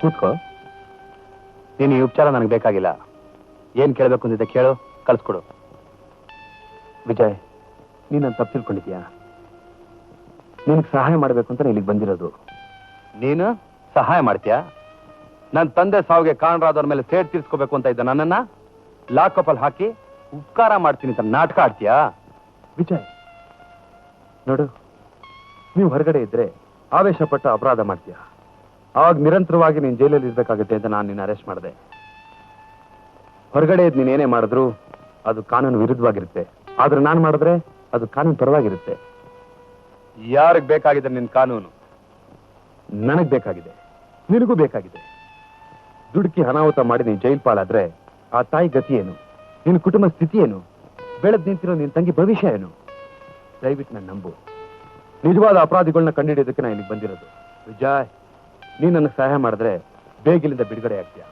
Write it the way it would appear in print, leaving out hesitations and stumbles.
ಕೂತ್ಕೋ. ನೀನು ಈ ಉಪಚಾರ ನನಗೆ ಬೇಕಾಗಿಲ್ಲ. ಏನ್ ಕೇಳಬೇಕು ಅಂತಿದ್ದೆ ಕೇಳು, ಕಳ್ಸ್ಕೊಡು. ವಿಜಯ್, ನೀನು ನನ್ನ ತಪ್ಪು ತಿಳ್ಕೊಂಡಿದ್ಯಾ? ನಿನಗೆ ಸಹಾಯ ಮಾಡಬೇಕು ಅಂತ ಇಲ್ಲಿಗೆ ಬಂದಿರೋದು. ನೀನು ಸಹಾಯ ಮಾಡ್ತೀಯಾ? ನನ್ನ ತಂದೆ ಸಾವಿಗೆ ಕಾರಣರಾದವ್ರ ಮೇಲೆ ಸೇಡ್ ತೀರ್ಸ್ಕೋಬೇಕು ಅಂತ ಇದ್ದ ನನ್ನನ್ನ ಲಾಕಪ್ಪಲ್ಲಿ ಹಾಕಿ ಉಪಕಾರ ಮಾಡ್ತೀನಿ ಅಂತ ನಾಟಕ ಆಡ್ತೀಯಾ? ವಿಜಯ್ ನೋಡು, ನೀವು ಹೊರಗಡೆ ಇದ್ರೆ ಆವೇಶಪಟ್ಟು ಅಪರಾಧ ಮಾಡ್ತೀಯ. ಆವಾಗ ನಿರಂತರವಾಗಿ ನೀನು ಜೈಲಲ್ಲಿ ಇರ್ಬೇಕಾಗುತ್ತೆ ಅಂತ ನಾನು ನಿನ್ನ ಅರೆಸ್ಟ್ ಮಾಡಿದೆ. ಹೊರಗಡೆ ಇದ್ದು ನೀನೇನೇ ಮಾಡಿದ್ರು ಅದು ಕಾನೂನು ವಿರುದ್ಧವಾಗಿರುತ್ತೆ. ಆದ್ರೆ ನಾನು ಮಾಡಿದ್ರೆ ಅದು ಕಾನೂನು ಪರವಾಗಿರುತ್ತೆ. ಯಾರಿಗೆ ಬೇಕಾಗಿದೆ ನಿನ್ನ ಕಾನೂನು? ನನಗ್ ಬೇಕಾಗಿದೆ, ನಿನಗೂ ಬೇಕಾಗಿದೆ. ದುಡುಕಿ ಅನಾಹುತ ಮಾಡಿ ನೀನು ಜೈಲ್ ಪಾಲಾದ್ರೆ ಆ ತಾಯಿ ಗತಿ ಏನು? ನಿನ್ನ ಕುಟುಂಬ ಸ್ಥಿತಿ ಏನು? ಬೆಳೆದ್ ನಿಂತಿರೋ ನಿನ್ನ ತಂಗಿ ಭವಿಷ್ಯ ಏನು? ದಯವಿಟ್ಟು ನನ್ನ ನಂಬು. ನಿಜವಾದ ಅಪರಾಧಿಗಳನ್ನ ಕಂಡುಹಿಡಿಯೋದಕ್ಕೆ ನಾನು ಇಲ್ಲಿಗೆ ಬಂದಿರೋದು. ವಿಜಯ್, ನೀನು ನನಗೆ ಸಹಾಯ ಮಾಡಿದ್ರೆ ಬೇಗ ಇಲ್ಲಿಂದ ಬಿಡುಗಡೆ ಆಗ್ತೀಯಾ?